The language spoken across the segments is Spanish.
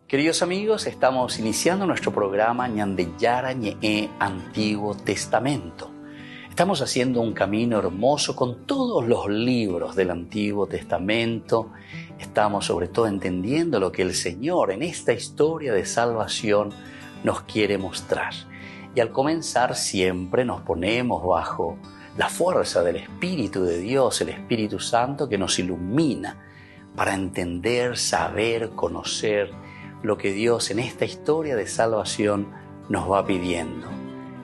Queridos amigos, estamos iniciando nuestro programa Ñandeyara Ñe'e Antiguo Testamento. Estamos haciendo un camino hermoso con todos los libros del Antiguo Testamento. Estamos sobre todo entendiendo lo que el Señor en esta historia de salvación nos quiere mostrar. Y al comenzar siempre nos ponemos bajo la fuerza del Espíritu de Dios, el Espíritu Santo que nos ilumina para entender, saber, conocer lo que Dios en esta historia de salvación nos va pidiendo.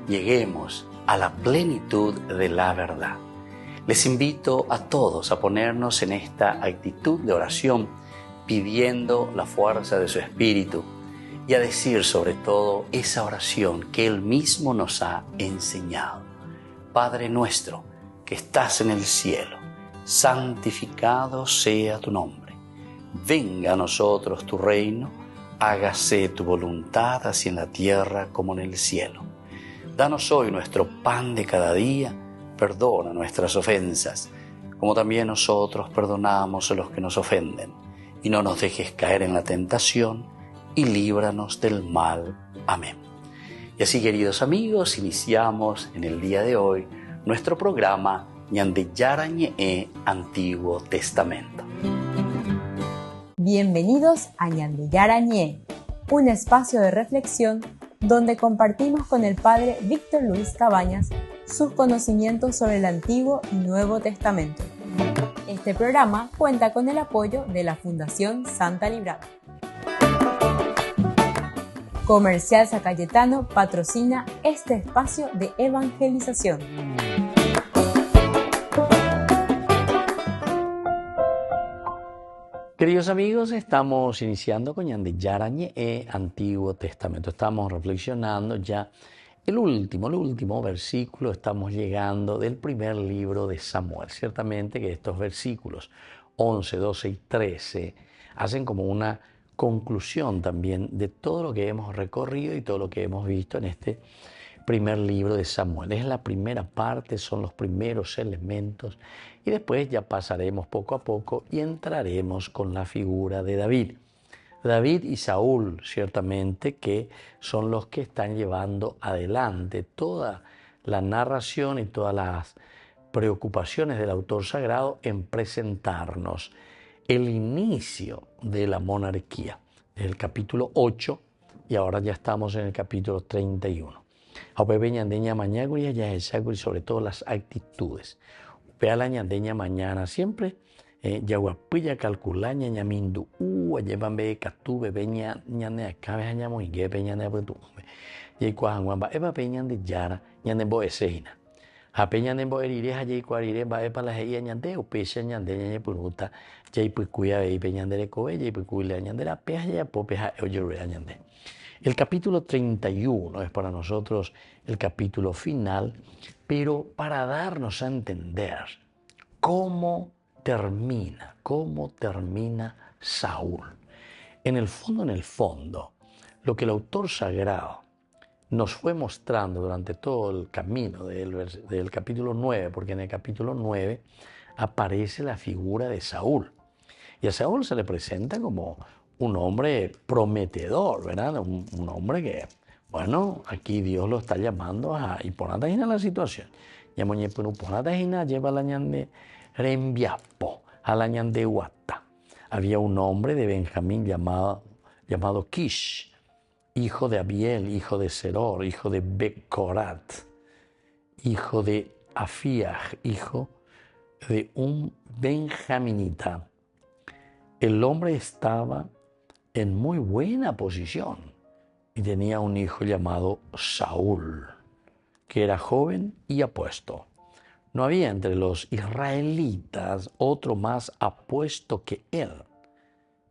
Lleguemos a la plenitud de la verdad. Les invito a todos a ponernos en esta actitud de oración, pidiendo la fuerza de su Espíritu y a decir sobre todo esa oración que Él mismo nos ha enseñado. Padre nuestro que estás en el cielo, santificado sea tu nombre. Venga a nosotros tu reino, hágase tu voluntad así en la tierra como en el cielo. Danos hoy nuestro pan de cada día, perdona nuestras ofensas, como también nosotros perdonamos a los que nos ofenden. Y no nos dejes caer en la tentación, y líbranos del mal. Amén. Y así, queridos amigos, iniciamos en el día de hoy nuestro programa Ñandeyara Ñe'e Antiguo Testamento. Bienvenidos a Ñandeyara Ñe'e, un espacio de reflexión donde compartimos con el Padre Víctor Luis Cabañas sus conocimientos sobre el Antiguo y Nuevo Testamento. Este programa cuenta con el apoyo de la Fundación Santa Librada. Comercial San Cayetano patrocina este espacio de evangelización. Queridos amigos, estamos iniciando con Ñandeyara Ñe'e Antiguo Testamento. Estamos reflexionando ya el último versículo. Estamos llegando del primer libro de Samuel. Ciertamente que estos versículos 11, 12 y 13 hacen como una conclusión también de todo lo que hemos recorrido y todo lo que hemos visto en este primer libro de Samuel. Es la primera parte, son los primeros elementos y después ya pasaremos poco a poco y entraremos con la figura de David. David y Saúl, ciertamente, que son los que están llevando adelante toda la narración y todas las preocupaciones del autor sagrado en presentarnos el inicio de la monarquía, el capítulo 8, y ahora ya estamos en el capítulo 31. Sobre todo las actitudes. Vea la ñandeña mañana siempre. Yaguapilla calculaña ñamindu llevan be catube beña ñane acabe añamo y que peña ne abutu. Y cuando eva peña de yara ñane boesejina. A peña ne boerire allí cuarire va para la heya ñande o pecha ñande ñane puruta. Jay pucuya y peña de cobe y pucuya ñande la peja ya popeja oyure ñande. El capítulo 31 es para nosotros el capítulo final, pero para darnos a entender cómo termina Saúl. En el fondo, lo que el autor sagrado nos fue mostrando durante todo el camino del capítulo 9, porque en el capítulo 9 aparece la figura de Saúl. Y a Saúl se le presenta como un hombre prometedor, ¿verdad? Un hombre que, bueno, aquí Dios lo está llamando a iponatajina la situación. Yamoñe pero iponatajina lleva la ñande rembiapo, a la ñande huata. Había un hombre de Benjamín llamado Kish, hijo de Abiel, hijo de Seror, hijo de Becorat, hijo de Afiaj, hijo de un benjaminita. El hombre estaba en muy buena posición y tenía un hijo llamado Saúl, que era joven y apuesto. No había entre los israelitas otro más apuesto que él.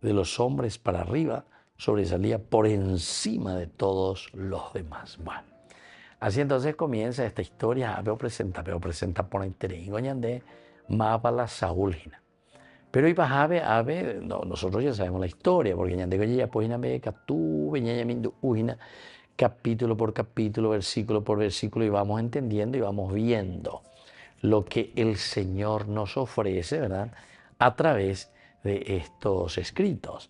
De los hombres para arriba sobresalía por encima de todos los demás. Bueno, así entonces comienza esta historia. Veo presenta por interés de Mabala Saúlgina. Pero y no, nosotros ya sabemos la historia, porque capítulo por capítulo, versículo por versículo, y vamos entendiendo y vamos viendo lo que el Señor nos ofrece, ¿verdad?, a través de estos escritos.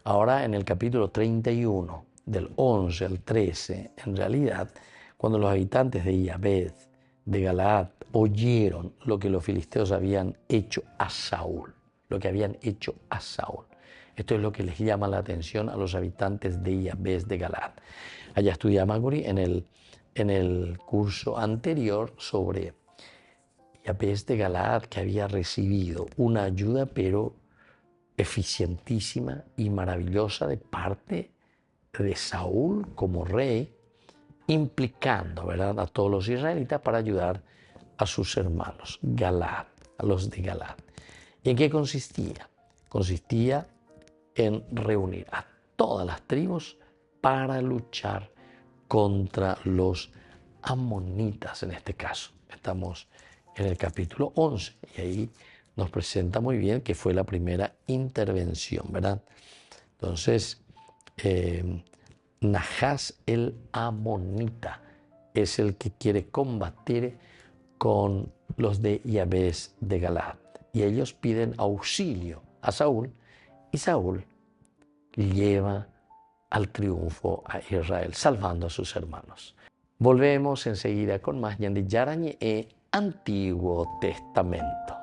Ahora en el capítulo 31, del 11 al 13, en realidad, cuando los habitantes de Yabez, de Galaad, oyeron lo que los filisteos habían hecho a Saúl, esto es lo que les llama la atención a los habitantes de Yabez de Galaad. Allá estudia Maguri en el curso anterior sobre Yabez de Galaad, que había recibido una ayuda pero eficientísima y maravillosa de parte de Saúl como rey, implicando, ¿verdad?, a todos los israelitas para ayudar a sus hermanos, Galaad, a los de Galaad. ¿Y en qué consistía? Consistía en reunir a todas las tribus para luchar contra los amonitas en este caso. Estamos en el capítulo 11 y ahí nos presenta muy bien que fue la primera intervención, ¿verdad? Entonces, Nahas el amonita es el que quiere combatir con los de Yabez de Galaad. Y ellos piden auxilio a Saúl y Saúl lleva al triunfo a Israel, salvando a sus hermanos. Volvemos enseguida con más Ñandi Yarañe e Antiguo Testamento.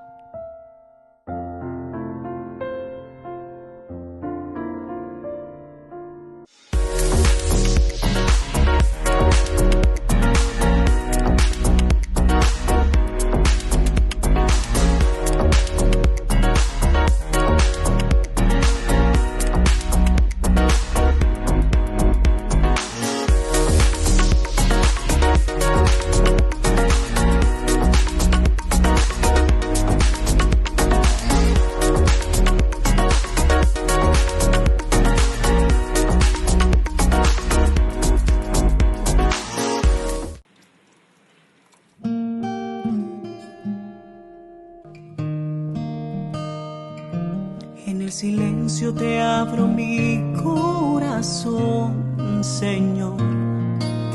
En el silencio te abro mi corazón, Señor,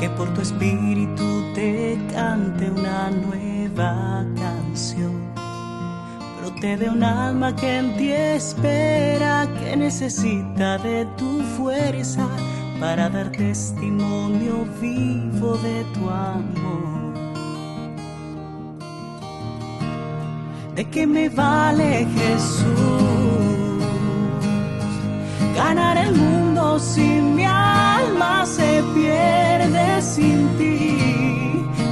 que por tu espíritu te cante una nueva canción. Brote de un alma que en ti espera, que necesita de tu fuerza para dar testimonio vivo de tu amor. ¿De qué me vale, Jesús, ganar el mundo si mi alma se pierde sin ti?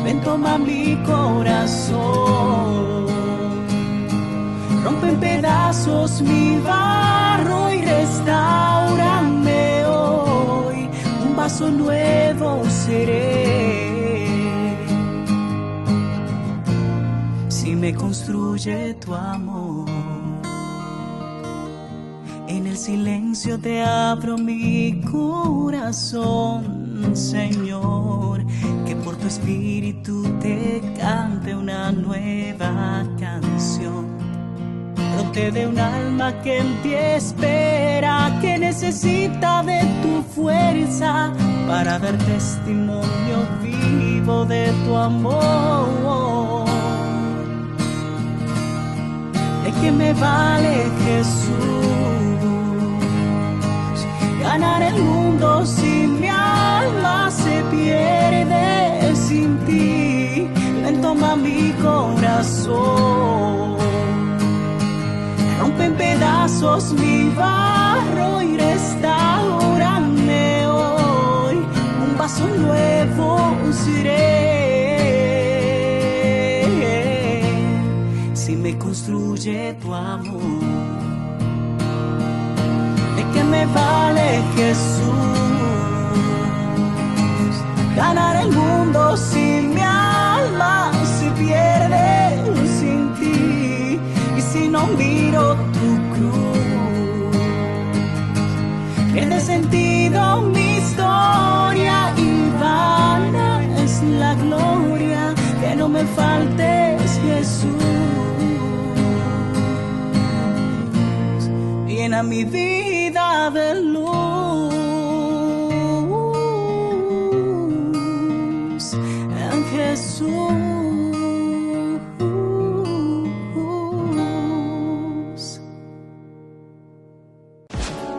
Ven, toma mi corazón, rompe en pedazos mi barro y restáurame hoy. Un vaso nuevo seré si me construye tu amor. En el silencio te abro mi corazón, Señor, que por tu espíritu te cante una nueva canción. Brote de un alma que en ti espera, que necesita de tu fuerza para dar testimonio vivo de tu amor. ¿De qué me vale, Jesús, ganar el mundo si mi alma se pierde sin ti? Ven, toma mi corazón, rompe en pedazos mi barro y restáurame hoy. Un vaso nuevo seré si me construye tu amor. ¿De qué me vale, Jesús, ganar el mundo si mi alma se pierde sin ti? Y si no miro tu cruz, pierde sentido mi historia y vana es la gloria. Que no me faltes, Jesús, llena mi vida de luz, en Jesús.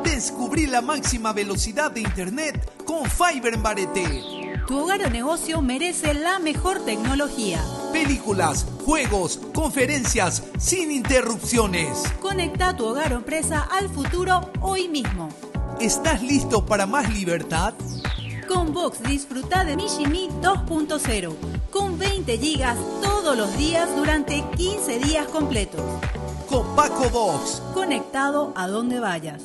Descubrí máxima velocidad de Internet con Fiber en Bareté. Tu hogar o negocio merece la mejor tecnología. Películas, juegos, conferencias, sin interrupciones. Conecta tu hogar o empresa al futuro hoy mismo. ¿Estás listo para más libertad? Con Vox disfruta de Mishimi 2.0 con 20 gigas todos los días durante 15 días completos. Copaco Vox. Conectado a donde vayas.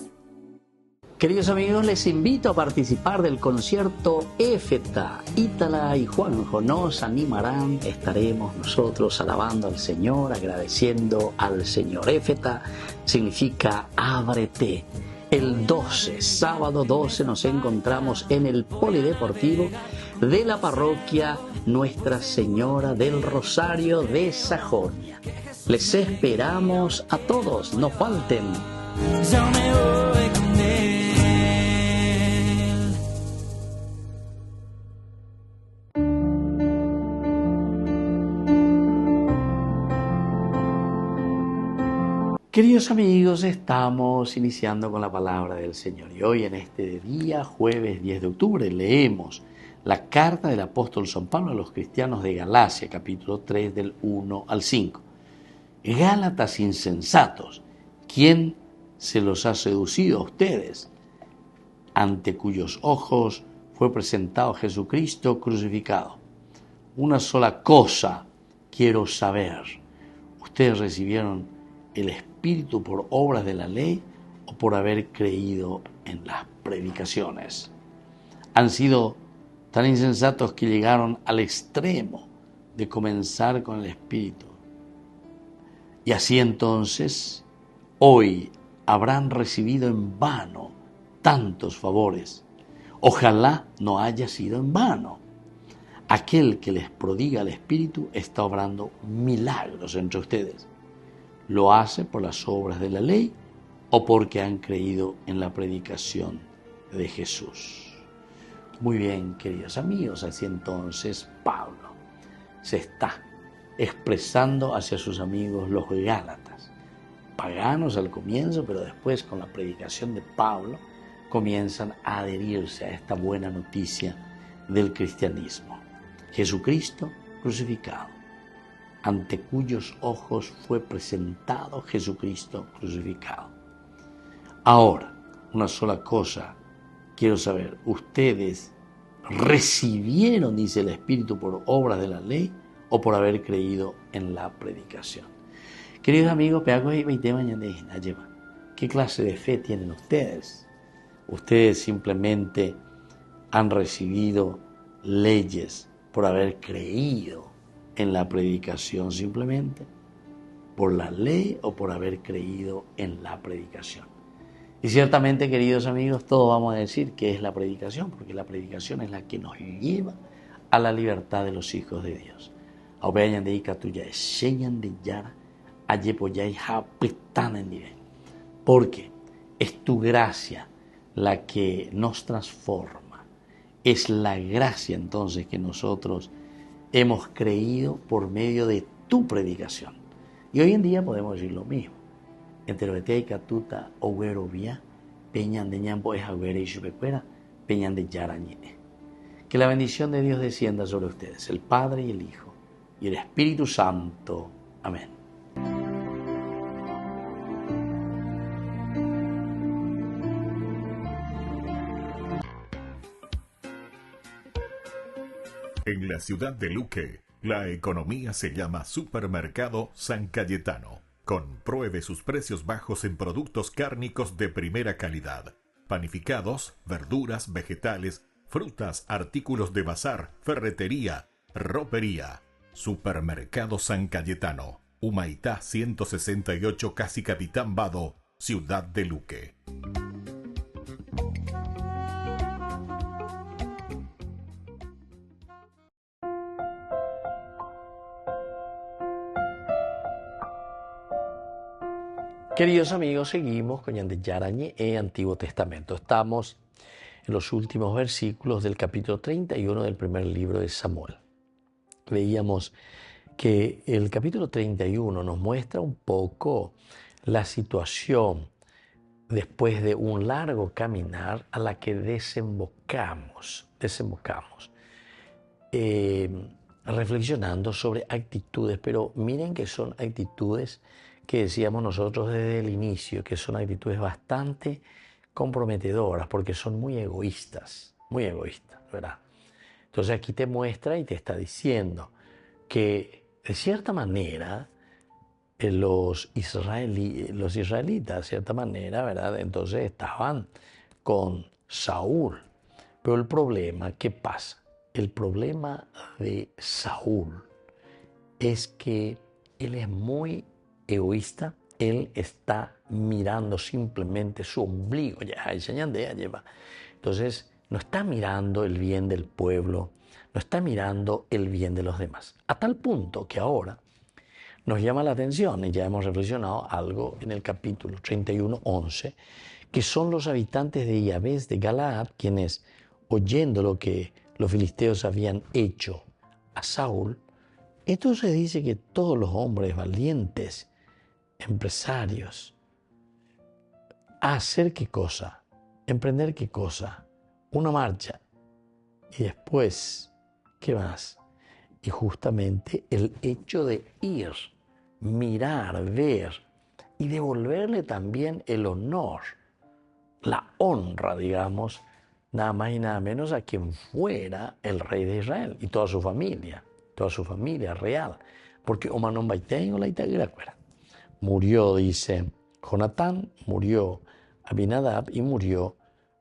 Queridos amigos, les invito a participar del concierto Éfeta. Ítala y Juanjo nos animarán. Estaremos nosotros alabando al Señor, agradeciendo al Señor. Éfeta significa ábrete. El 12, sábado 12, nos encontramos en el Polideportivo de la parroquia Nuestra Señora del Rosario de Sajonia. Les esperamos a todos, no falten. Yo me voy con él. Queridos amigos, estamos iniciando con la palabra del Señor y hoy en este día, jueves 10 de octubre, leemos la carta del apóstol San Pablo a los cristianos de Galacia, capítulo 3 del 1 al 5. Gálatas insensatos, ¿quién se los ha seducido a ustedes? Ante cuyos ojos fue presentado Jesucristo crucificado. Una sola cosa quiero saber. ¿Ustedes recibieron el Espíritu por obras de la ley o por haber creído en las predicaciones? Han sido tan insensatos que llegaron al extremo de comenzar con el Espíritu. Y así entonces, hoy habrán recibido en vano tantos favores. Ojalá no haya sido en vano. Aquel que les prodiga el Espíritu está obrando milagros entre ustedes. ¿Lo hace por las obras de la ley o porque han creído en la predicación de Jesús? Muy bien, queridos amigos, así entonces Pablo se está expresando hacia sus amigos los Gálatas, paganos al comienzo, pero después con la predicación de Pablo comienzan a adherirse a esta buena noticia del cristianismo. Jesucristo crucificado, ante cuyos ojos fue presentado Jesucristo crucificado. Ahora, una sola cosa quiero saber. ¿Ustedes recibieron, dice el Espíritu, por obras de la ley o por haber creído en la predicación? Queridos amigos, ¿qué clase de fe tienen ustedes? Ustedes simplemente han recibido leyes por haber creído en la predicación, simplemente por la ley o por haber creído en la predicación. Y ciertamente, queridos amigos, todos vamos a decir que es la predicación, porque la predicación es la que nos lleva a la libertad de los hijos de Dios. Porque es tu gracia la que nos transforma. Es la gracia entonces que nosotros hemos creído por medio de tu predicación. Y hoy en día podemos decir lo mismo. Que la bendición de Dios descienda sobre ustedes, el Padre y el Hijo y el Espíritu Santo. Amén. En la ciudad de Luque, la economía se llama Supermercado San Cayetano. Compruebe sus precios bajos en productos cárnicos de primera calidad. Panificados, verduras, vegetales, frutas, artículos de bazar, ferretería, ropería. Supermercado San Cayetano. Humaitá 168, Casi Capitán Vado, ciudad de Luque. Queridos amigos, seguimos con Yarañé Antiguo Testamento. Estamos en los últimos versículos del capítulo 31 del primer libro de Samuel. Veíamos que el capítulo 31 nos muestra un poco la situación después de un largo caminar, a la que desembocamos, reflexionando sobre actitudes, pero miren que son actitudes que decíamos nosotros desde el inicio, que son actitudes bastante comprometedoras, porque son muy egoístas, ¿verdad? Entonces aquí te muestra y te está diciendo que de cierta manera los israelitas, de cierta manera, ¿verdad? Entonces estaban con Saúl. Pero el problema, ¿qué pasa? El problema de Saúl es que él es muy egoísta, él está mirando simplemente su ombligo, entonces no está mirando el bien del pueblo, no está mirando el bien de los demás. A tal punto que ahora nos llama la atención, y ya hemos reflexionado algo en el capítulo 31:11, que son los habitantes de Yabes de Galaad quienes, oyendo lo que los filisteos habían hecho a Saúl, entonces dice que todos los hombres valientes, empresarios, a hacer qué cosa, emprender qué cosa, una marcha, y después, ¿qué más? Y justamente el hecho de ir, mirar, ver y devolverle también el honor, la honra, digamos, nada más y nada menos a quien fuera el rey de Israel y toda su familia real. Porque Omanon Baitengo la Itagracuera. Murió, dice Jonatán, murió Abinadab y murió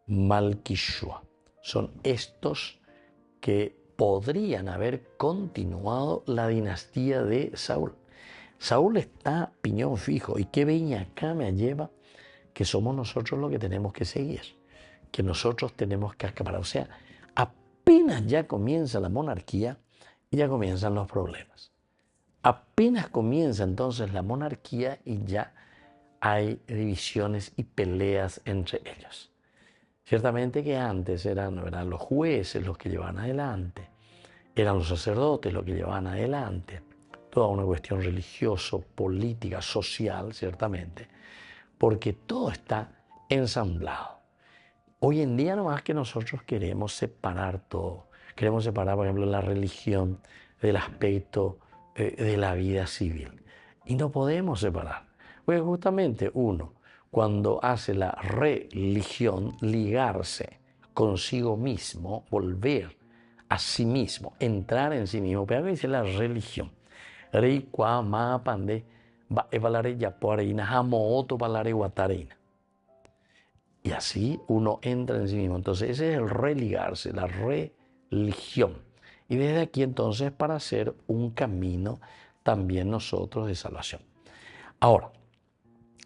Malquishua. Son estos que podrían haber continuado la dinastía de Saúl. Saúl está piñón fijo. ¿Y qué veña acá me lleva? Que somos nosotros los que tenemos que seguir, que nosotros tenemos que acaparar. O sea, apenas ya comienza la monarquía y ya comienzan los problemas. Apenas comienza entonces la monarquía y ya hay divisiones y peleas entre ellos. Ciertamente que antes eran los jueces los que llevaban adelante, eran los sacerdotes los que llevaban adelante, toda una cuestión religiosa, política, social, ciertamente, porque todo está ensamblado. Hoy en día nomás que nosotros queremos separar todo, queremos separar, por ejemplo, la religión del aspecto de la vida civil. Y no podemos separar, porque justamente uno, cuando hace la religión, ligarse consigo mismo, volver a sí mismo, entrar en sí mismo, pero dice la religión. Rey kwa ma pande va evalare yapoareina jamooto valare guatareina. Y así uno entra en sí mismo. Entonces ese es el religarse, la religión. Y desde aquí entonces para hacer un camino también nosotros de salvación. Ahora,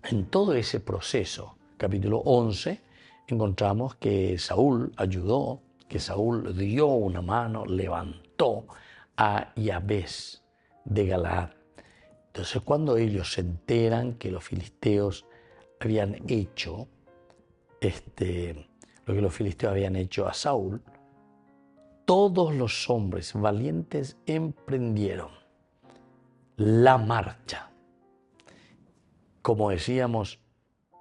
en todo ese proceso, capítulo 11, encontramos que Saúl ayudó, que Saúl dio una mano, levantó a Yabes de Galaad. Entonces cuando ellos se enteran que los filisteos habían hecho lo que los filisteos habían hecho a Saúl, todos los hombres valientes emprendieron la marcha. Como decíamos,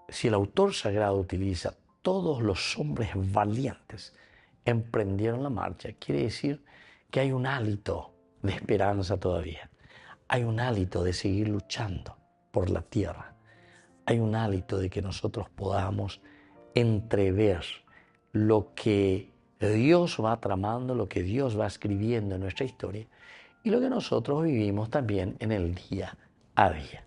si el autor sagrado utiliza todos los hombres valientes emprendieron la marcha, quiere decir que hay un hálito de esperanza todavía. Hay un hálito de seguir luchando por la tierra. Hay un hálito de que nosotros podamos entrever lo que Dios va tramando, lo que Dios va escribiendo en nuestra historia y lo que nosotros vivimos también en el día a día.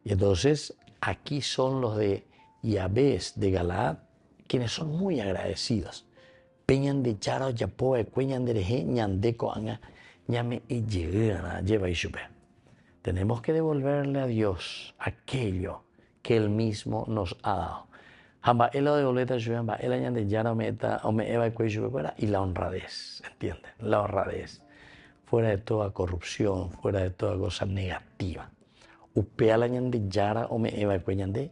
Y entonces aquí son los de Yabes de Galaad, quienes son muy agradecidos. Peñan de charo yapoe, cueñan de reje, ñandeco anga, ñame y lleva y chupe. Tenemos que devolverle a Dios aquello que Él mismo nos ha dado. Y la honradez, ¿entienden? La honradez. Fuera de toda corrupción, fuera de toda cosa negativa. Upea la ñande yara o me eva cueñande,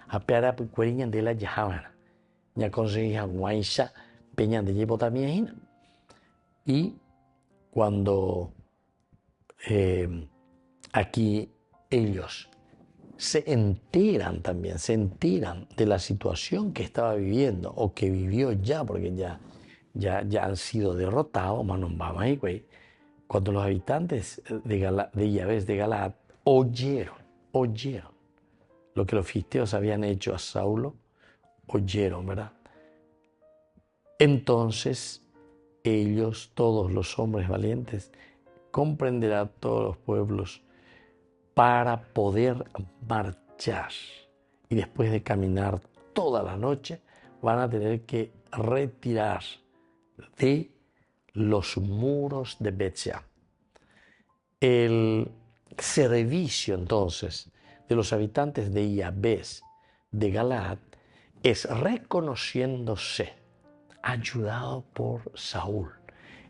apeara cueñande la yahabana. Ya conseguí guaisha peñande llevo también. Y cuando aquí ellos se enteran también, se enteran de la situación que estaba viviendo o que vivió ya, porque ya han sido derrotados, cuando los habitantes de Yabes de Galaad oyeron lo que los filisteos habían hecho a Saulo, oyeron, ¿verdad? Entonces ellos, todos los hombres valientes, comprenderán todos los pueblos para poder marchar. Y después de caminar toda la noche, van a tener que retirar de los muros de Bet-Shean. El servicio entonces de los habitantes de Yabes de Galaad es reconociéndose ayudado por Saúl.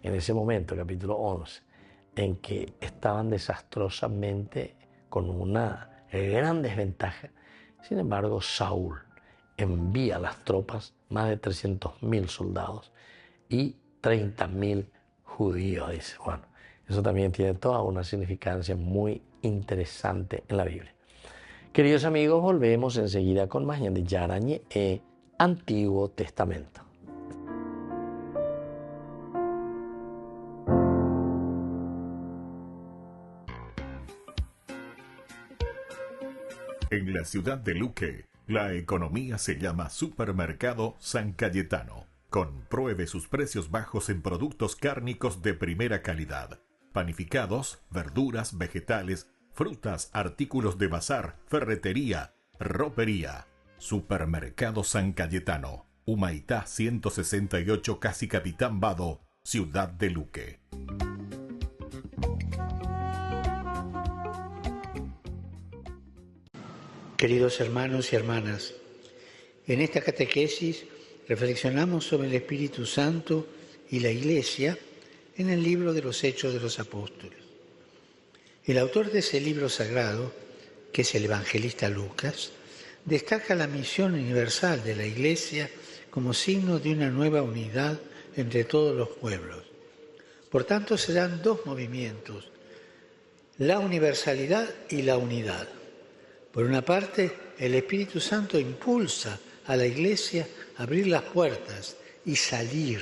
En ese momento, capítulo 11, en que estaban desastrosamente con una gran desventaja. Sin embargo, Saúl envía las tropas, más de 300.000 soldados y 30.000 judíos, dice. Bueno, eso también tiene toda una significancia muy interesante en la Biblia. Queridos amigos, volvemos enseguida con más de Yarañe e Antiguo Testamento. En la ciudad de Luque, la economía se llama Supermercado San Cayetano. Compruebe sus precios bajos en productos cárnicos de primera calidad. Panificados, verduras, vegetales, frutas, artículos de bazar, ferretería, ropería. Supermercado San Cayetano, Humaitá 168, Casi Capitán Vado, ciudad de Luque. Queridos hermanos y hermanas, en esta catequesis reflexionamos sobre el Espíritu Santo y la Iglesia en el libro de los Hechos de los Apóstoles. El autor de ese libro sagrado, que es el evangelista Lucas, destaca la misión universal de la Iglesia como signo de una nueva unidad entre todos los pueblos. Por tanto, se dan dos movimientos, la universalidad y la unidad. Por una parte, el Espíritu Santo impulsa a la Iglesia a abrir las puertas y salir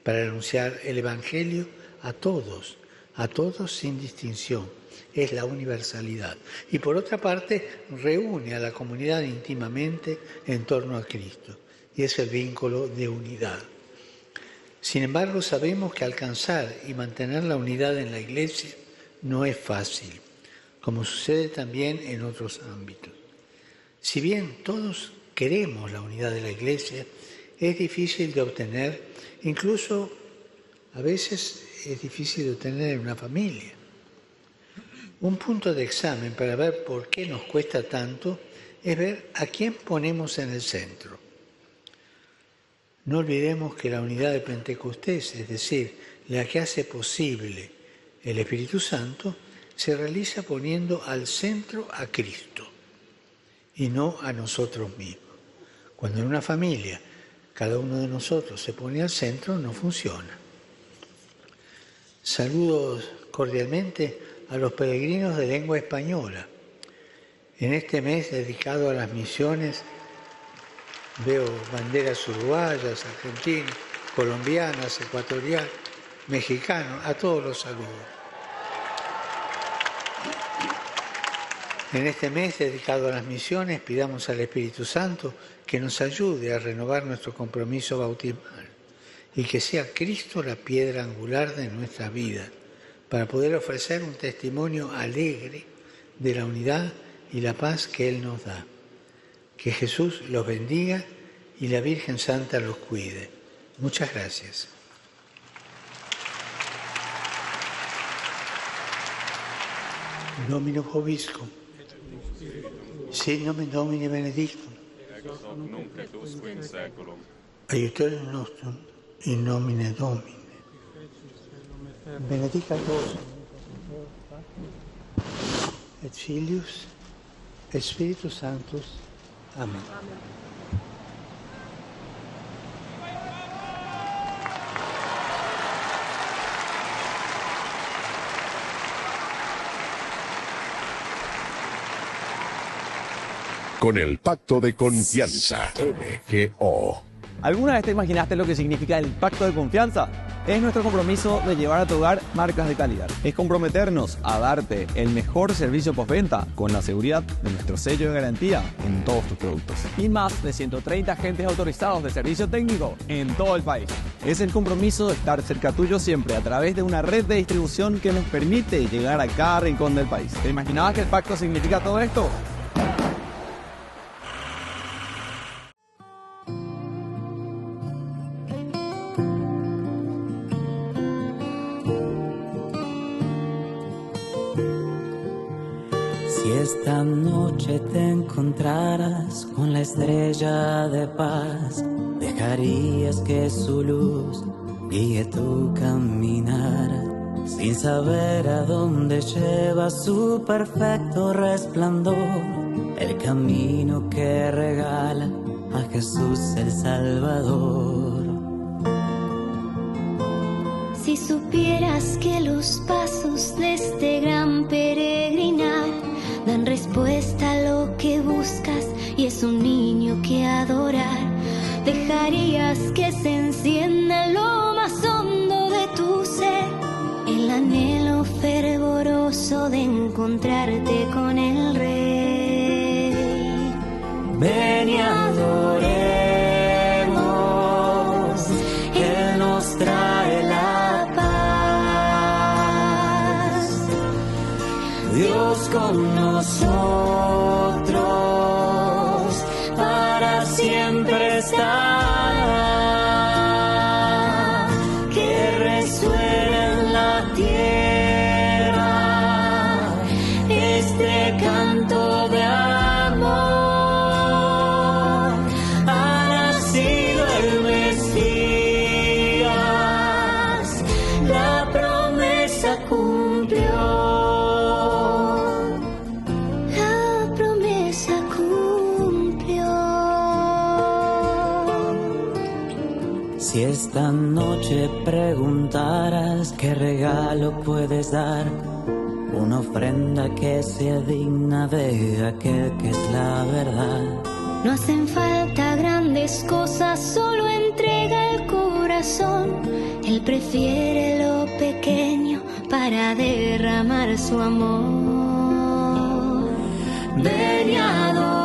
para anunciar el Evangelio a todos sin distinción. Es la universalidad. Y por otra parte, reúne a la comunidad íntimamente en torno a Cristo. Y es el vínculo de unidad. Sin embargo, sabemos que alcanzar y mantener la unidad en la Iglesia no es fácil, como sucede también en otros ámbitos. Si bien todos queremos la unidad de la Iglesia, es difícil de obtener, incluso a veces es difícil de obtener en una familia. Un punto de examen para ver por qué nos cuesta tanto es ver a quién ponemos en el centro. No olvidemos que la unidad de Pentecostés, es decir, la que hace posible el Espíritu Santo, se realiza poniendo al centro a Cristo y no a nosotros mismos. Cuando en una familia cada uno de nosotros se pone al centro, no funciona. Saludos cordialmente a los peregrinos de lengua española. En este mes dedicado a las misiones, veo banderas uruguayas, argentinas, colombianas, ecuatorianas, mexicanas, a todos los saludos. En este mes dedicado a las misiones, pidamos al Espíritu Santo que nos ayude a renovar nuestro compromiso bautismal y que sea Cristo la piedra angular de nuestra vida, para poder ofrecer un testimonio alegre de la unidad y la paz que Él nos da. Que Jesús los bendiga y la Virgen Santa los cuide. Muchas gracias. Domino Vobiscum. Sit nomen Domini benedictum. Aiutorium nostrum in nomine Domini. Benedicat vos et Filius et Spiritus Sanctus. Amén. con el Pacto de Confianza, MGO. ¿Alguna vez te imaginaste lo que significa el Pacto de Confianza? Es nuestro compromiso de llevar a tu hogar marcas de calidad. Es comprometernos a darte el mejor servicio postventa con la seguridad de nuestro sello de garantía en todos tus productos. Y más de 130 agentes autorizados de servicio técnico en todo el país. Es el compromiso de estar cerca tuyo siempre a través de una red de distribución que nos permite llegar a cada rincón del país. ¿Te imaginabas que el pacto significa todo esto? Si esta noche te encontraras con la estrella de paz, dejarías que su luz guíe tu caminar, sin saber a dónde lleva su perfecto resplandor, el camino que regala a Jesús el Salvador. Si supieras que los pasos de este gran peregrinar dan respuesta a lo que buscas y es un niño que adorar, dejarías que se encienda en lo más hondo de tu ser el anhelo fervoroso de encontrarte con el Rey. Ven y adoremos, Él nos trae la paz. Dios con nosotros para siempre estará, que resuene en la tierra este canto de amor. Ha nacido el Mesías, la promesa cumplió. Si esta noche preguntaras qué regalo puedes dar, una ofrenda que sea digna de aquel que es la verdad. No hacen falta grandes cosas, solo entrega el corazón. Él prefiere lo pequeño para derramar su amor. Ven y adoremos,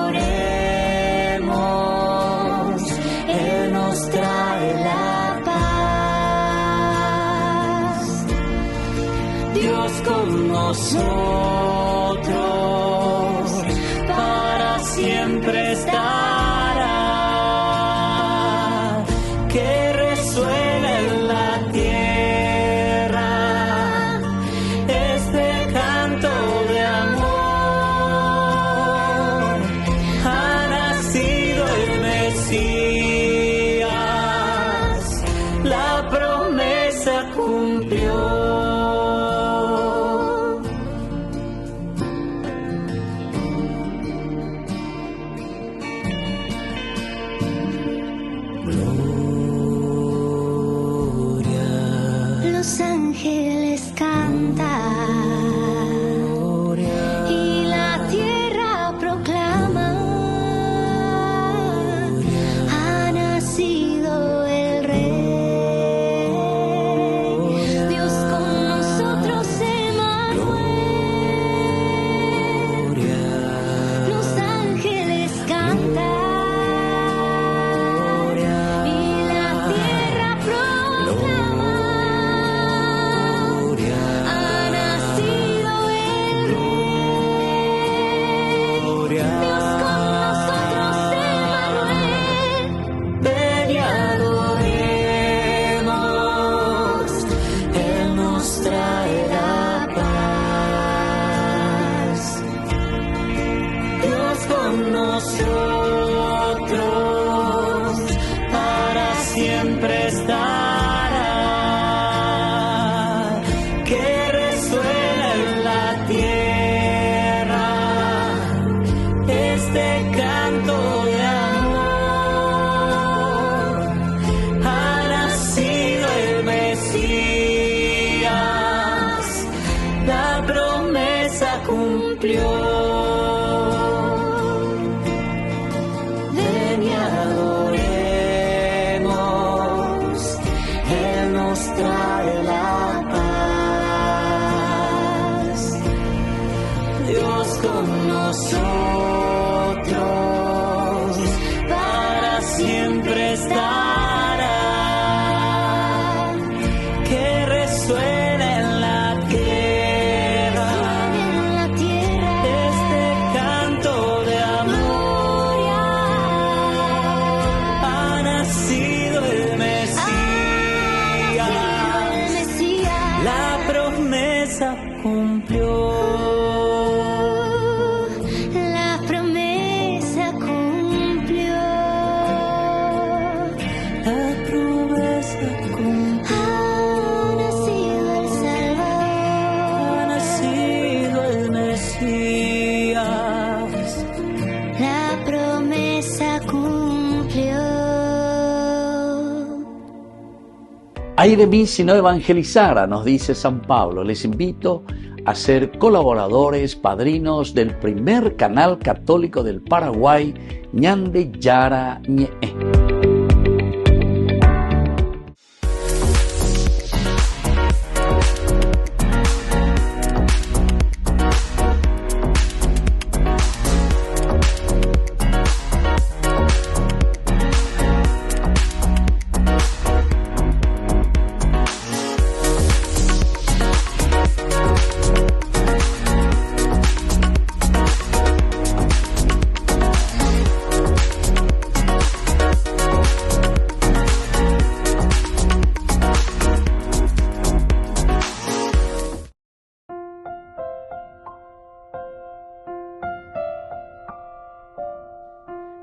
Él nos trae la paz. Dios con nosotros para siempre estará, que resuene en la tierra este canto de amor. Ha nacido el Mesías, la promesa cumplió. Los ángeles cantan y la tierra proclama: ha nacido el Rey. Dios con nosotros, Emmanuel. Los ángeles cantan y la tierra proclama: nos trae la paz. Dios con nosotros, para siempre estará. Que resuene en la tierra este canto de amor. Ha nacido el Mesías, la promesa cumplió. Ay de mí si no evangelizara, nos dice San Pablo. Les invito a ser colaboradores, padrinos del primer canal católico del Paraguay, Ñande Yara Ñe'e.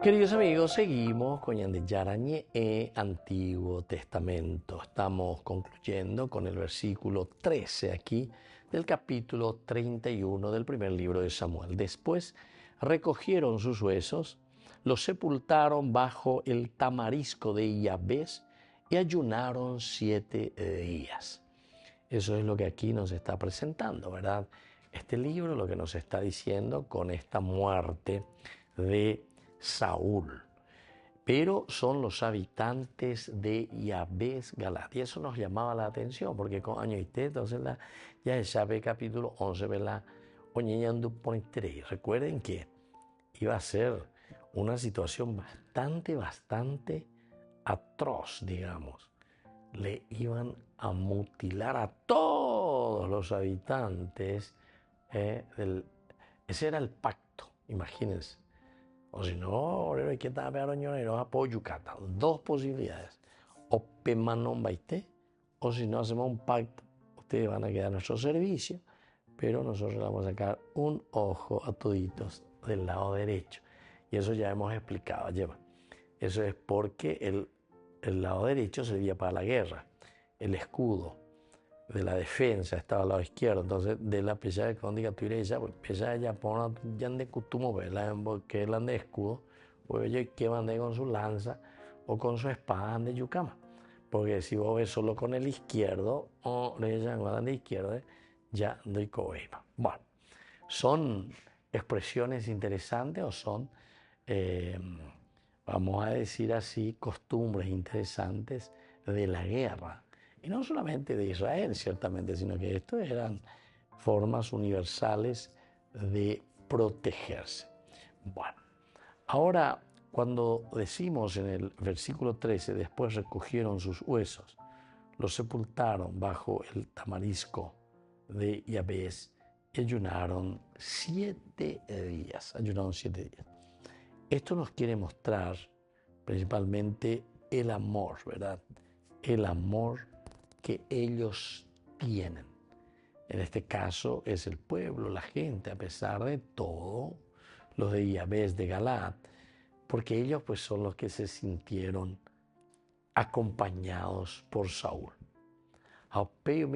Queridos amigos, seguimos con Ñande Yara Ñe'e, Antiguo Testamento. Estamos concluyendo con el versículo 13 aquí del capítulo 31 del primer libro de Samuel. Después recogieron sus huesos, los sepultaron bajo el tamarisco de Yabes y ayunaron 7 días. Eso es lo que aquí nos está presentando, ¿verdad? Este libro lo que nos está diciendo con esta muerte de Saúl, pero son los habitantes de Yabes Galat. Y eso nos llamaba la atención, porque con año y entonces ya se sabe capítulo 11, ¿verdad? Recuerden que iba a ser una situación bastante atroz, digamos. Le iban a mutilar a todos los habitantes. Ese era el pacto, imagínense. O si no, que estaba pegaroñonero, apoyo Yucatán. 2 posibilidades. O pemanon baité, o si no hacemos un pacto, ustedes van a quedar a nuestro servicio, pero nosotros le vamos a sacar un ojo a toditos del lado derecho. Y eso ya hemos explicado, lleva. Eso es porque el lado derecho servía para la guerra. El escudo de la defensa estaba al lado izquierdo. Entonces, de la pesada de condiga tuireja, pues pesada ya pone ya de cutumo, que es la de escudo, pues ellos que van con su lanza o con su espada de yucama. Porque si vos ves solo con el izquierdo, o de izquierdo, ya doy cobeima. Bueno, son expresiones interesantes o son, vamos a decir así, costumbres interesantes de la guerra. Y no solamente de Israel, ciertamente, sino que esto eran formas universales de protegerse. Bueno, ahora cuando decimos en el versículo 13, después recogieron sus huesos, los sepultaron bajo el tamarisco de Yabes y ayunaron 7 días. Ayunaron 7 días. Esto nos quiere mostrar principalmente el amor, ¿verdad? El amor que ellos tienen. En este caso es el pueblo, la gente, a pesar de todo, los de Yabes de Galat, porque ellos pues son los que se sintieron acompañados por Saúl.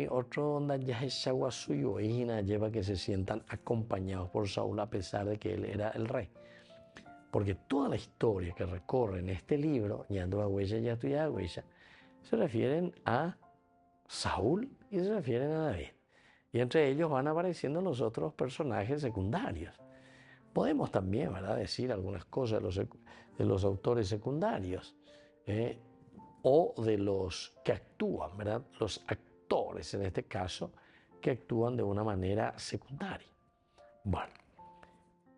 Otro onda ya es suyo lleva que se sientan acompañados por Saúl a pesar de que él era el rey. Porque toda la historia que recorre en este libro, se refieren a Saúl y se refieren a David. Y entre ellos van apareciendo los otros personajes secundarios. Podemos también, ¿verdad?, decir algunas cosas de los autores secundarios. o de los que actúan, ¿verdad? Los actores, en este caso, que actúan de una manera secundaria. Bueno,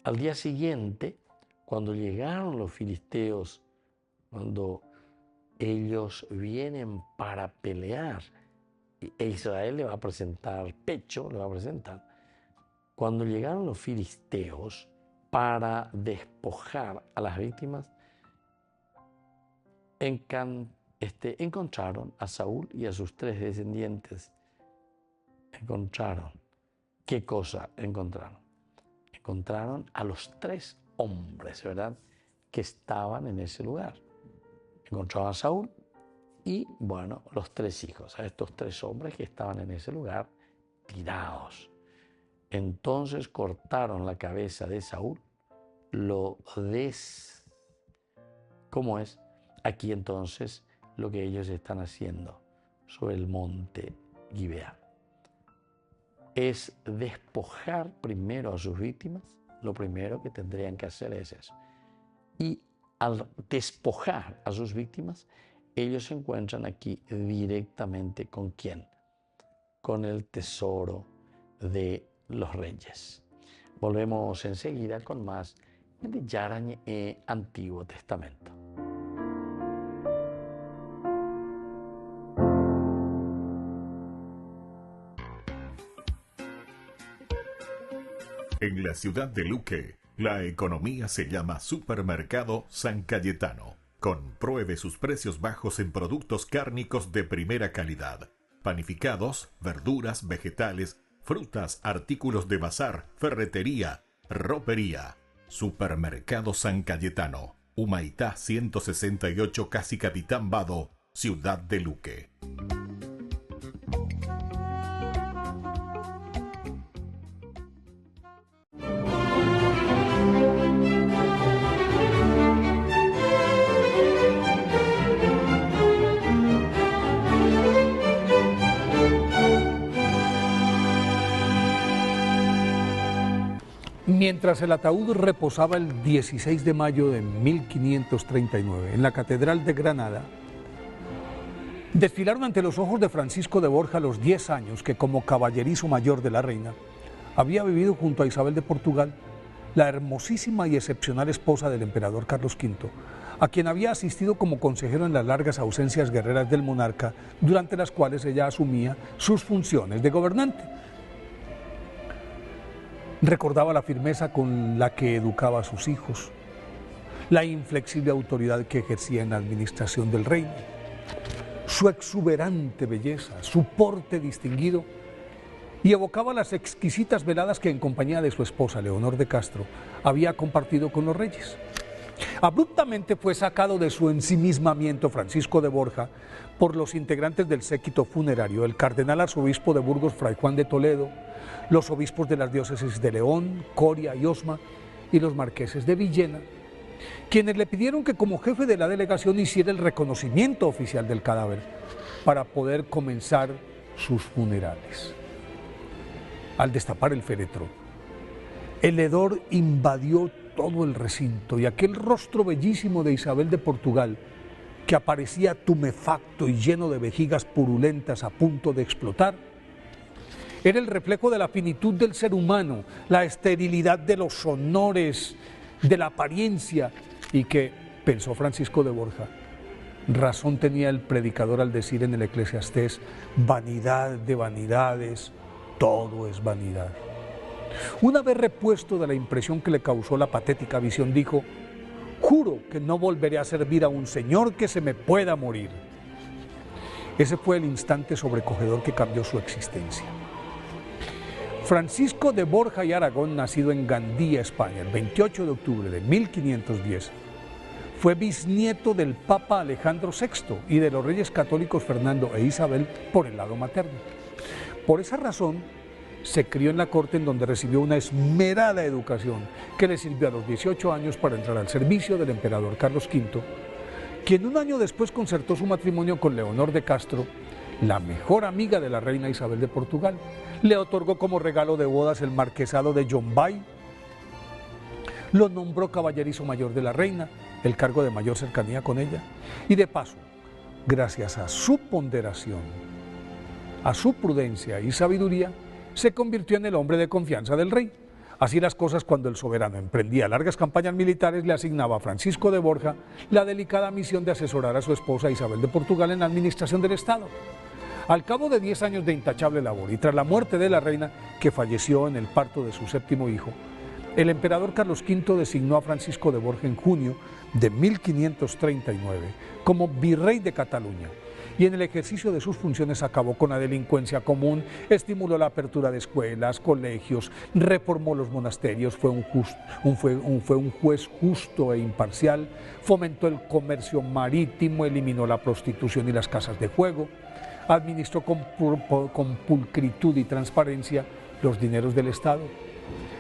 al día siguiente, cuando llegaron los filisteos, cuando ellos vienen para pelear, e Israel le va a presentar pecho, le va a presentar. Cuando llegaron los filisteos para despojar a las víctimas, encontraron a Saúl y a sus 3 descendientes. ¿Qué cosa encontraron? Encontraron a los 3 hombres, ¿verdad?, que estaban en ese lugar. Encontraron a Saúl y, bueno, los 3 hijos, a estos 3 hombres que estaban en ese lugar tirados. Entonces cortaron la cabeza de Saúl, ¿Cómo es? Aquí entonces lo que ellos están haciendo sobre el monte Gibeá es despojar primero a sus víctimas. Lo primero que tendrían que hacer es eso. Y al despojar a sus víctimas, ellos se encuentran aquí directamente ¿con quién? Con el tesoro de los reyes. Volvemos enseguida con más de Yarañe Antiguo Testamento. En la ciudad de Luque, la economía se llama Supermercado San Cayetano. Compruebe sus precios bajos en productos cárnicos de primera calidad. Panificados, verduras, vegetales, frutas, artículos de bazar, ferretería, ropería. Supermercado San Cayetano, Humaitá 168, Casi Capitán Vado, ciudad de Luque. Mientras el ataúd reposaba el 16 de mayo de 1539 en la Catedral de Granada, desfilaron ante los ojos de Francisco de Borja los 10 años que como caballerizo mayor de la reina había vivido junto a Isabel de Portugal, la hermosísima y excepcional esposa del emperador Carlos V, a quien había asistido como consejero en las largas ausencias guerreras del monarca, durante las cuales ella asumía sus funciones de gobernante. Recordaba la firmeza con la que educaba a sus hijos, la inflexible autoridad que ejercía en la administración del reino, su exuberante belleza, su porte distinguido, y evocaba las exquisitas veladas que en compañía de su esposa, Leonor de Castro, había compartido con los reyes. Abruptamente fue sacado de su ensimismamiento Francisco de Borja por los integrantes del séquito funerario, el cardenal arzobispo de Burgos, Fray Juan de Toledo, los obispos de las diócesis de León, Coria y Osma y los marqueses de Villena, quienes le pidieron que como jefe de la delegación hiciera el reconocimiento oficial del cadáver para poder comenzar sus funerales. Al destapar el féretro, el hedor invadió todo el recinto y aquel rostro bellísimo de Isabel de Portugal, que aparecía tumefacto y lleno de vejigas purulentas a punto de explotar, era el reflejo de la finitud del ser humano, la esterilidad de los honores, de la apariencia, y que, pensó Francisco de Borja, razón tenía el predicador al decir en el Eclesiastés: vanidad de vanidades, todo es vanidad. Una vez repuesto de la impresión que le causó la patética visión, dijo: juro que no volveré a servir a un señor que se me pueda morir. Ese fue el instante sobrecogedor que cambió su existencia. Francisco de Borja y Aragón, nacido en Gandía, España, el 28 de octubre de 1510, fue bisnieto del Papa Alejandro VI y de los reyes católicos Fernando e Isabel por el lado materno. Por esa razón, se crió en la corte, en donde recibió una esmerada educación que le sirvió a los 18 años para entrar al servicio del emperador Carlos V, quien un año después concertó su matrimonio con Leonor de Castro, la mejor amiga de la reina Isabel de Portugal. Le otorgó como regalo de bodas el marquesado de Jombay, lo nombró caballerizo mayor de la reina, el cargo de mayor cercanía con ella, y de paso gracias a su ponderación, a su prudencia y sabiduría, se convirtió en el hombre de confianza del rey. Así las cosas, cuando el soberano emprendía largas campañas militares, le asignaba a Francisco de Borja la delicada misión de asesorar a su esposa Isabel de Portugal en la administración del Estado. Al cabo de 10 años de intachable labor y tras la muerte de la reina, que falleció en el parto de su 7º hijo, el emperador Carlos V designó a Francisco de Borja en junio de 1539 como virrey de Cataluña, y en el ejercicio de sus funciones acabó con la delincuencia común, estimuló la apertura de escuelas, colegios, reformó los monasterios, fue un juez justo e imparcial, fomentó el comercio marítimo, eliminó la prostitución y las casas de juego, administró con pulcritud y transparencia los dineros del Estado,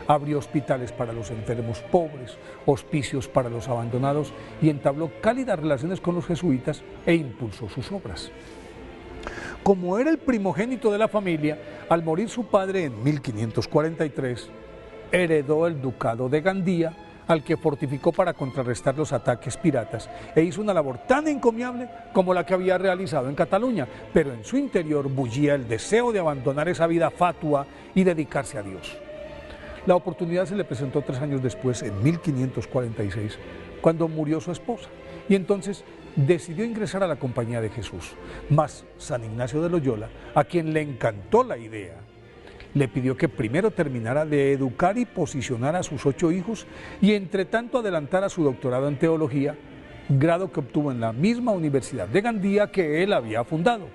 abrió hospitales para los enfermos pobres, hospicios para los abandonados y entabló cálidas relaciones con los jesuitas e impulsó sus obras. Como era el primogénito de la familia, al morir su padre en 1543, heredó el ducado de Gandía, al que fortificó para contrarrestar los ataques piratas, e hizo una labor tan encomiable como la que había realizado en Cataluña, pero en su interior bullía el deseo de abandonar esa vida fatua y dedicarse a Dios. La oportunidad se le presentó 3 años después, en 1546, cuando murió su esposa, y entonces decidió ingresar a la Compañía de Jesús. Mas San Ignacio de Loyola, a quien le encantó la idea, le pidió que primero terminara de educar y posicionar a sus 8 hijos y entre tanto adelantara su doctorado en teología, grado que obtuvo en la misma Universidad de Gandía que él había fundado.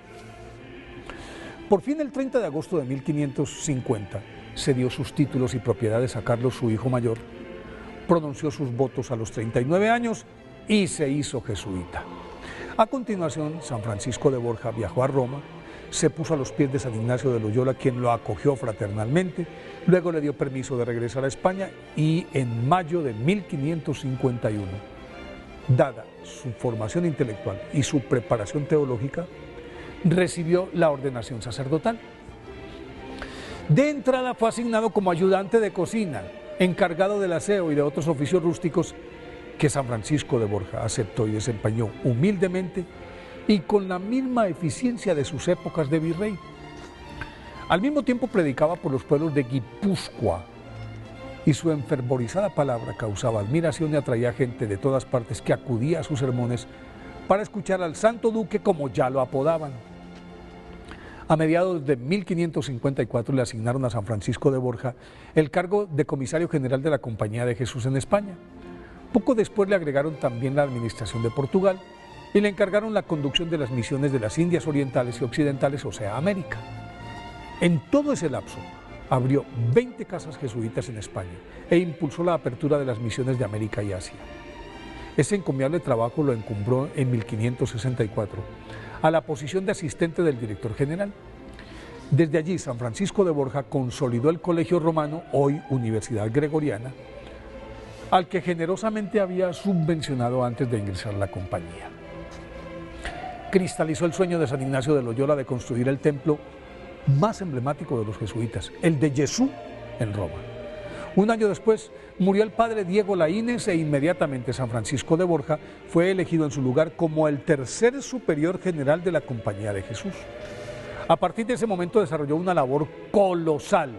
Por fin, el 30 de agosto de 1550, cedió sus títulos y propiedades a Carlos, su hijo mayor, pronunció sus votos a los 39 años y se hizo jesuita. A continuación, San Francisco de Borja viajó a Roma, se puso a los pies de San Ignacio de Loyola, quien lo acogió fraternalmente, luego le dio permiso de regresar a España y en mayo de 1551, dada su formación intelectual y su preparación teológica, recibió la ordenación sacerdotal. De entrada fue asignado como ayudante de cocina, encargado del aseo y de otros oficios rústicos que San Francisco de Borja aceptó y desempeñó humildemente y con la misma eficiencia de sus épocas de virrey. Al mismo tiempo predicaba por los pueblos de Guipúzcoa y su enfervorizada palabra causaba admiración y atraía gente de todas partes que acudía a sus sermones para escuchar al santo duque, como ya lo apodaban. A mediados de 1554 le asignaron a San Francisco de Borja el cargo de comisario general de la Compañía de Jesús en España. Poco después le agregaron también la administración de Portugal y le encargaron la conducción de las misiones de las Indias Orientales y Occidentales, o sea, América. En todo ese lapso abrió 20 casas jesuitas en España e impulsó la apertura de las misiones de América y Asia. Ese encomiable trabajo lo encumbró en 1564 a la posición de asistente del director general. Desde allí, San Francisco de Borja consolidó el Colegio Romano, hoy Universidad Gregoriana, al que generosamente había subvencionado antes de ingresar a la compañía. Cristalizó el sueño de San Ignacio de Loyola de construir el templo más emblemático de los jesuitas, el de Jesús en Roma. Un año después murió el padre Diego Laínez e inmediatamente San Francisco de Borja fue elegido en su lugar como el tercer superior general de la Compañía de Jesús. A partir de ese momento desarrolló una labor colosal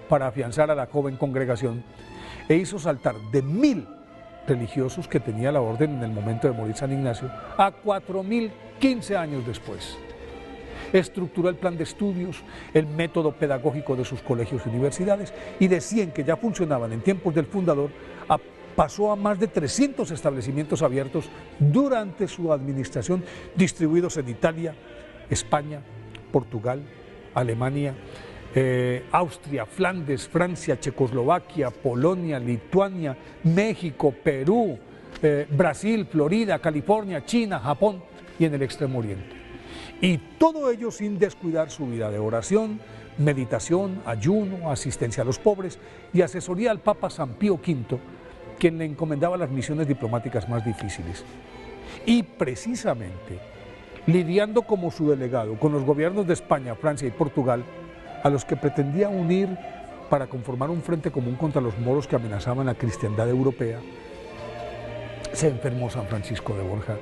para afianzar a la joven congregación e hizo saltar de 1000 religiosos que tenía la orden en el momento de morir San Ignacio a 4000 15 años después. Estructuró el plan de estudios, el método pedagógico de sus colegios y universidades, y de 100 que ya funcionaban en tiempos del fundador, pasó a más de 300 establecimientos abiertos durante su administración, distribuidos en Italia, España, Portugal, Alemania, Austria, Flandes, Francia, Checoslovaquia, Polonia, Lituania, México, Perú, Brasil, Florida, California, China, Japón y en el Extremo Oriente. Y todo ello sin descuidar su vida de oración, meditación, ayuno, asistencia a los pobres y asesoría al Papa San Pío V, quien le encomendaba las misiones diplomáticas más difíciles. Y precisamente, lidiando como su delegado con los gobiernos de España, Francia y Portugal, a los que pretendía unir para conformar un frente común contra los moros que amenazaban la cristiandad europea, se enfermó San Francisco de Borja.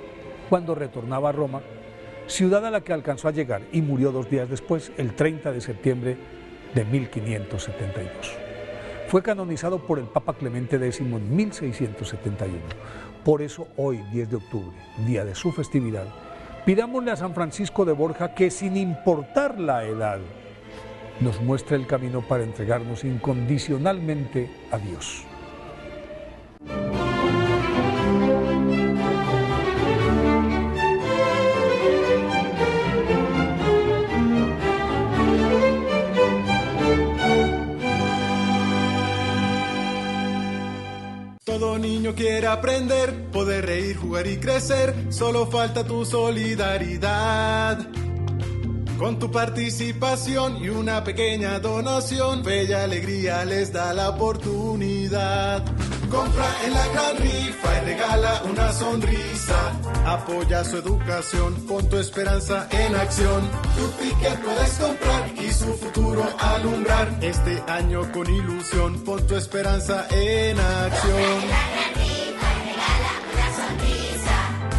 Cuando retornaba a Roma, ciudad a la que alcanzó a llegar y murió 2 días después, el 30 de septiembre de 1572. Fue canonizado por el Papa Clemente X en 1671. Por eso hoy, 10 de octubre, día de su festividad, pidámosle a San Francisco de Borja que, sin importar la edad, nos muestre el camino para entregarnos incondicionalmente a Dios. Todo niño quiere aprender, poder reír, jugar y crecer, solo falta tu solidaridad. Con tu participación y una pequeña donación, Fe y Alegría les da la oportunidad. Compra en la gran rifa y regala una sonrisa. Apoya su educación, pon tu esperanza en acción. Tu ticket puedes comprar y su futuro alumbrar. Este año con ilusión, pon tu esperanza en acción.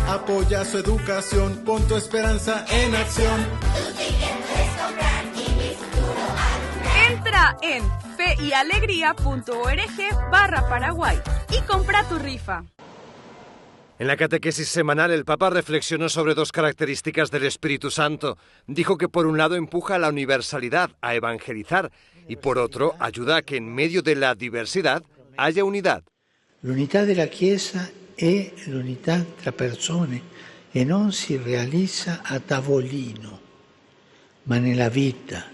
Apoya su educación, pon tu esperanza en acción. Entra en feyalegría.org/Paraguay y compra tu rifa. En la catequesis semanal, el Papa reflexionó sobre 2 características del Espíritu Santo. Dijo que por un lado empuja a la universalidad, a evangelizar, y por otro ayuda a que en medio de la diversidad haya unidad. L'unità della Chiesa è l'unità tra persone e non si realizza a tavolino, ma nella vita.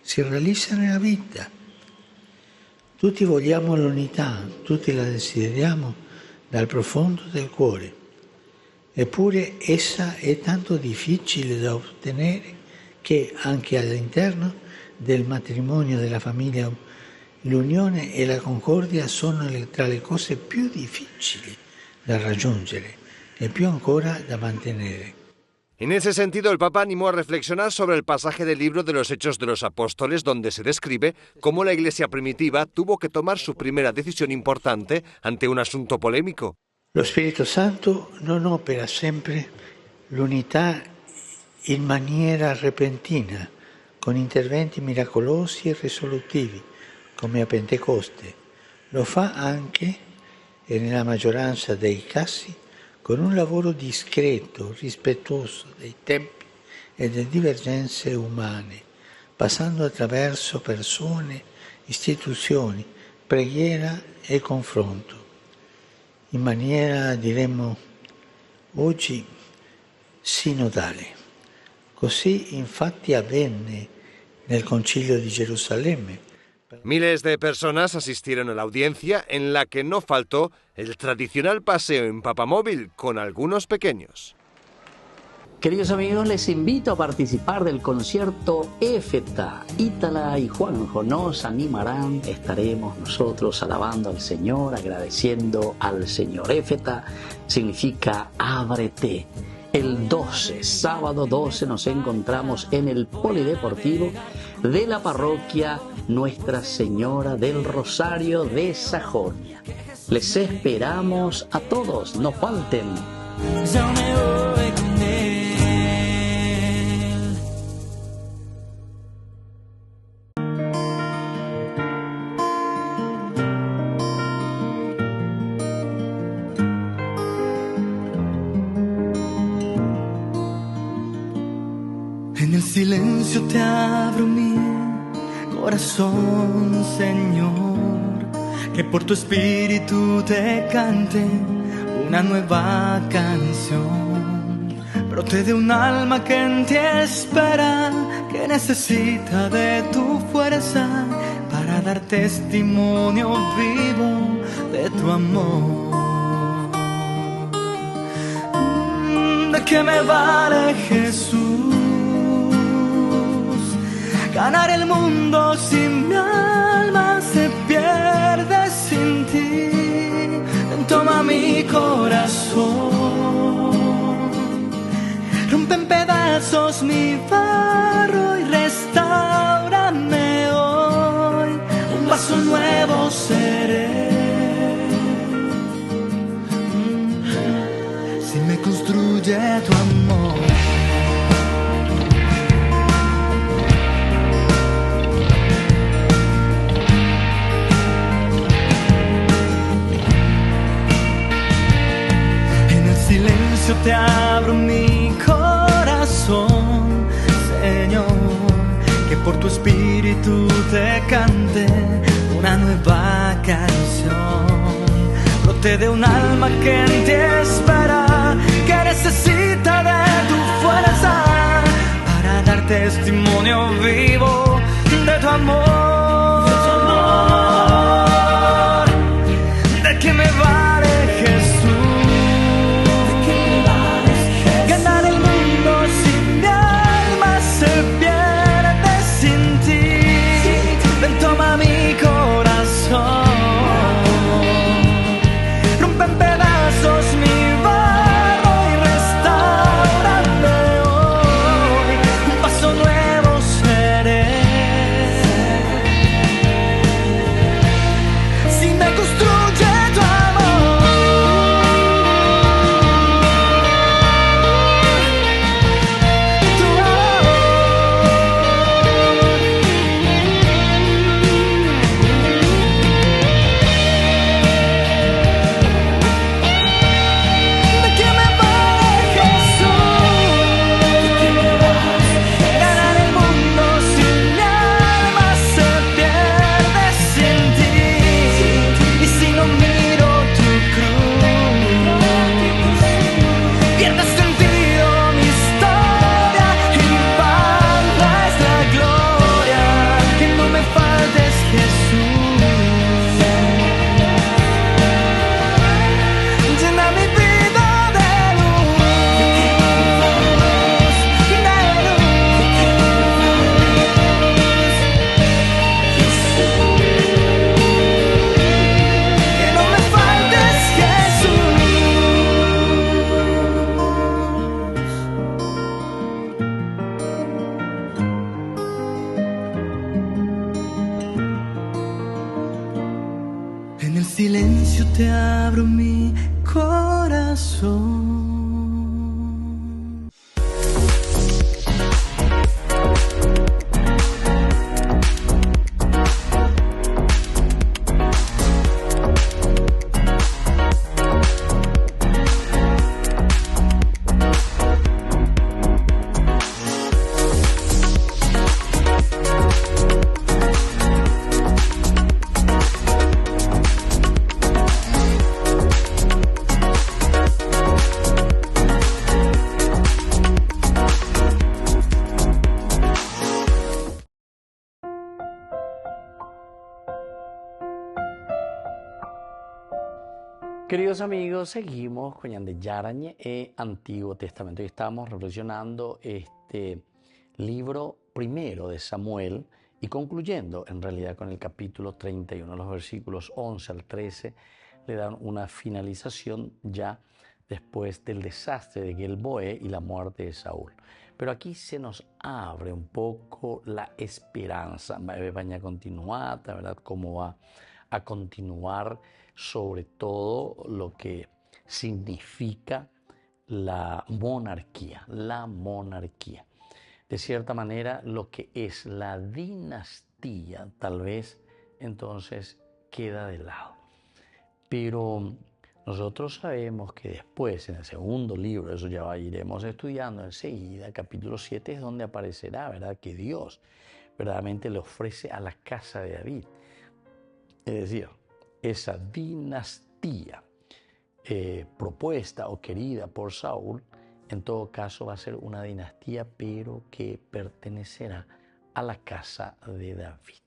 Si realizza nella vita. Tutti vogliamo l'unità, tutti la desideriamo dal profondo del cuore. Eppure essa è tanto difficile da ottenere che anche all'interno del matrimonio, della famiglia, l'unione e la concordia sono tra le cose più difficili da raggiungere e più ancora da mantenere. En ese sentido, el Papa animó a reflexionar sobre el pasaje del libro de los Hechos de los Apóstoles, donde se describe cómo la Iglesia primitiva tuvo que tomar su primera decisión importante ante un asunto polémico. Lo Spirito Santo non opera sempre l'unità in maniera repentina, con interventi miracolosi e risolutivi, come a Pentecoste. Lo fa anche, e nella maggioranza dei casi, con un lavoro discreto, rispettoso dei tempi e delle divergenze umane, passando attraverso persone, istituzioni, preghiera e confronto, in maniera, diremmo, oggi sinodale. Così infatti avvenne nel Concilio di Gerusalemme. Miles de personas asistieron a la audiencia, en la que no faltó el tradicional paseo en papamóvil con algunos pequeños. Queridos amigos, les invito a participar del concierto Éfeta. Ítala y Juanjo nos animarán. Estaremos nosotros alabando al Señor, agradeciendo al Señor. Éfeta significa ábrete. El 12, sábado 12, nos encontramos en el Polideportivo de la parroquia Nuestra Señora del Rosario de Sajonia. Les esperamos a todos, no falten. En el silencio te abro mi corazón, Señor, que por tu espíritu te cante una nueva canción. Brote de un alma que en ti espera, que necesita de tu fuerza para dar testimonio vivo de tu amor. ¿De qué me vale, Jesús, ganar el mundo si mi alma se pierde sin ti? Toma mi corazón, rompe en pedazos mi barro y restáurame hoy. Un vaso nuevo seré si me construye tu amor. por tu espíritu te cante una nueva canción. Brote de un alma que en ti espera, que necesita de tu fuerza para dar testimonio vivo de tu amor. ¿De qué me vale Jesús? Ganar el mundo si mi alma se pierde sin ti. Ven, toma mi corazón. Rompe en pedazos mi barro y restaurame hoy. Un paso nuevo seré. Si me construye tu amor, tu amor. ¿De qué me vale Jesús? Ganar el mundo si mi alma se pierde sin ti. Y si no miro tu cruz, pierde sentido mi historia y vana es la gloria. Que no me faltes Jesús. Llena mi vida de luz, que no me faltes Jesús. En el silencio te abro mi corazón. Queridos amigos, seguimos con Ñande Yarañe e Antiguo Testamento y estamos reflexionando este libro primero de Samuel y concluyendo en realidad con el capítulo 31. Los versículos 11 al 13 le dan una finalización ya después del desastre de Gilboé y la muerte de Saúl. Pero aquí se nos abre un poco la esperanza. Va a continuar, ¿verdad? Cómo va a continuar sobre todo lo que significa la monarquía. De cierta manera, lo que es la dinastía, tal vez entonces queda de lado. Pero nosotros sabemos que después, en el segundo libro, eso ya iremos estudiando enseguida, capítulo 7 es donde aparecerá, ¿verdad? Que Dios verdaderamente le ofrece a la casa de David. Es decir, esa dinastía propuesta o querida por Saúl, en todo caso va a ser una dinastía, pero que pertenecerá a la casa de David.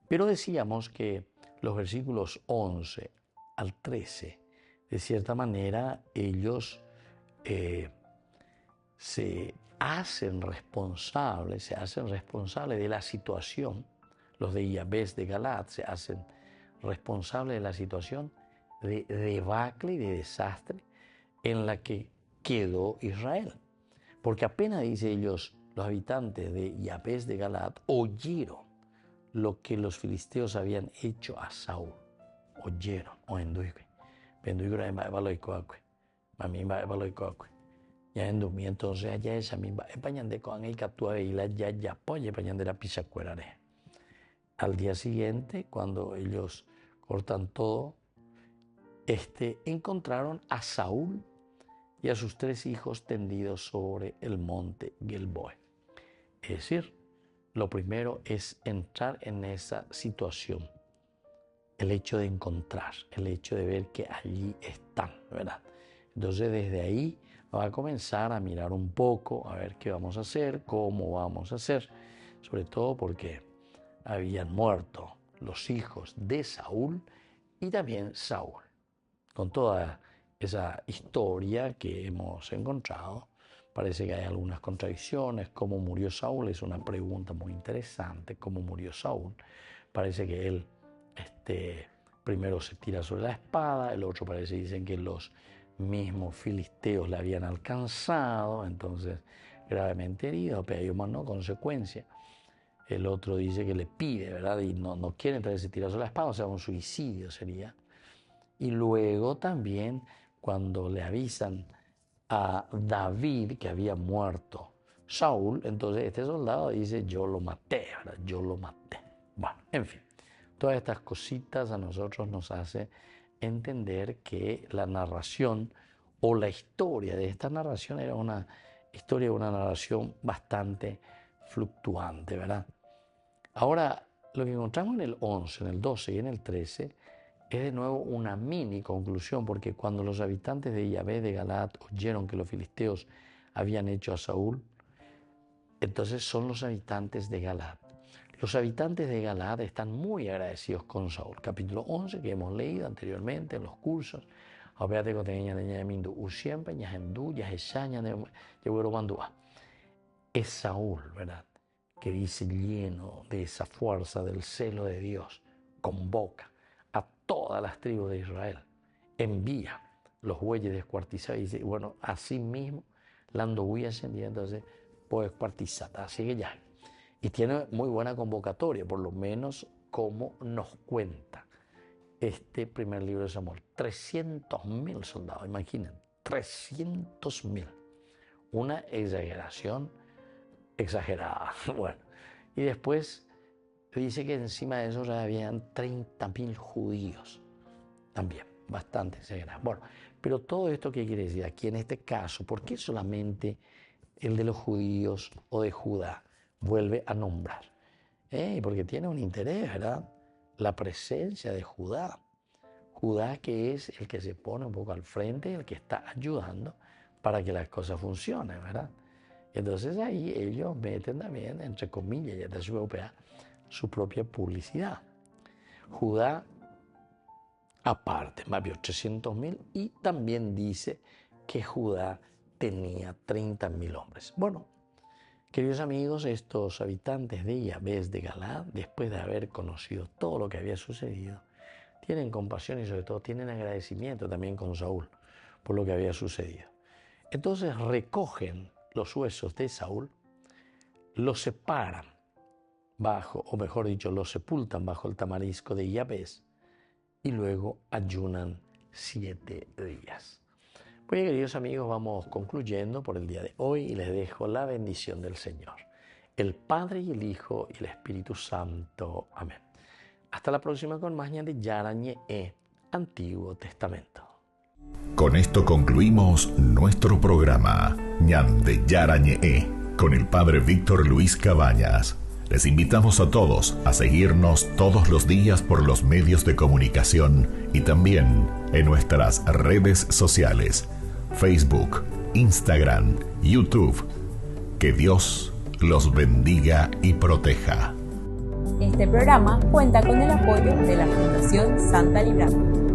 Pero decíamos que los versículos 11 al 13, de cierta manera, ellos se hacen responsables de la situación. Los de Yabes de Galaad se hacen responsables de la situación de debacle y de desastre en la que quedó Israel. Porque apenas, dice ellos, los habitantes de Yabes de Galaad oyeron lo que los filisteos habían hecho a Saúl. Oyeron, o entonces allá esa misma de con el captura y la ya apoye de la pisacuerare. Al día siguiente, cuando ellos cortan todo, encontraron a Saúl y a sus 3 hijos tendidos sobre el monte Gilboa. Es decir, lo primero es entrar en esa situación, el hecho de encontrar, el hecho de ver que allí están, ¿verdad? Entonces desde ahí va a comenzar a mirar un poco, a ver qué vamos a hacer, cómo vamos a hacer, sobre todo porque habían muerto los hijos de Saúl y también Saúl. Con toda esa historia que hemos encontrado, parece que hay algunas contradicciones. ¿Cómo murió Saúl? Es una pregunta muy interesante. ¿Cómo murió Saúl? Parece que él primero se tira sobre la espada, el otro parece, dicen que los mismos filisteos le habían alcanzado, entonces gravemente herido, pero hay una consecuencia. El otro dice que le pide, ¿verdad? Y no quiere, entonces se tira sobre la espada, o sea, un suicidio sería. Y luego también cuando le avisan a David que había muerto Saúl, entonces este soldado dice, yo lo maté, ¿verdad? Yo lo maté. Bueno, en fin, todas estas cositas a nosotros nos hace entender que la narración o la historia de esta narración era una historia, una narración bastante fluctuante, ¿verdad? Ahora, lo que encontramos en el 11, en el 12 y en el 13 es de nuevo una mini conclusión, porque cuando los habitantes de Yabes de Galaad oyeron que los filisteos habían hecho a Saúl, entonces son los habitantes de Galaad. Los habitantes de Galaad están muy agradecidos con Saúl. Capítulo 11 que hemos leído anteriormente en los cursos. Es Saúl, ¿verdad? Que dice, lleno de esa fuerza del celo de Dios, convoca a todas las tribus de Israel, envía los bueyes descuartizados y dice, bueno, así mismo, lando huyas y entonces pues cuartizada, así que ya. Y tiene muy buena convocatoria, por lo menos como nos cuenta este primer libro de Samuel. 300.000 soldados, imaginen, 300.000. Una exageración exagerada. Bueno, y después dice que encima de eso ya habían 30.000 judíos, también, bastante exagerado. Bueno, pero todo esto, ¿qué quiere decir? Aquí en este caso, ¿por qué solamente el de los judíos o de Judá vuelve a nombrar? Porque tiene un interés, ¿verdad? La presencia de Judá. Judá, que es el que se pone un poco al frente, el que está ayudando para que las cosas funcionen, ¿verdad? Entonces ahí ellos meten también, entre comillas, ya de su europea, su propia publicidad. Judá, aparte, más de 800.000, y también dice que Judá tenía 30.000 hombres. Bueno, queridos amigos, estos habitantes de Yabes de Galaad, después de haber conocido todo lo que había sucedido, tienen compasión y sobre todo tienen agradecimiento también con Saúl por lo que había sucedido. Entonces recogen los huesos de Saúl, los separan bajo, o mejor dicho, los sepultan bajo el tamarisco de Yabes y luego ayunan 7 días. Pues queridos amigos, vamos concluyendo por el día de hoy y les dejo la bendición del Señor, el Padre y el Hijo y el Espíritu Santo. Amén. Hasta la próxima con más Ñan de Yara Ñe'e, Antiguo Testamento. Con esto concluimos nuestro programa Ñan de Yara Ñe'e con el Padre Víctor Luis Cabañas. Les invitamos a todos a seguirnos todos los días por los medios de comunicación y también en nuestras redes sociales, Facebook, Instagram, YouTube. Que Dios los bendiga y proteja. Este programa cuenta con el apoyo de la Fundación Santa Librada.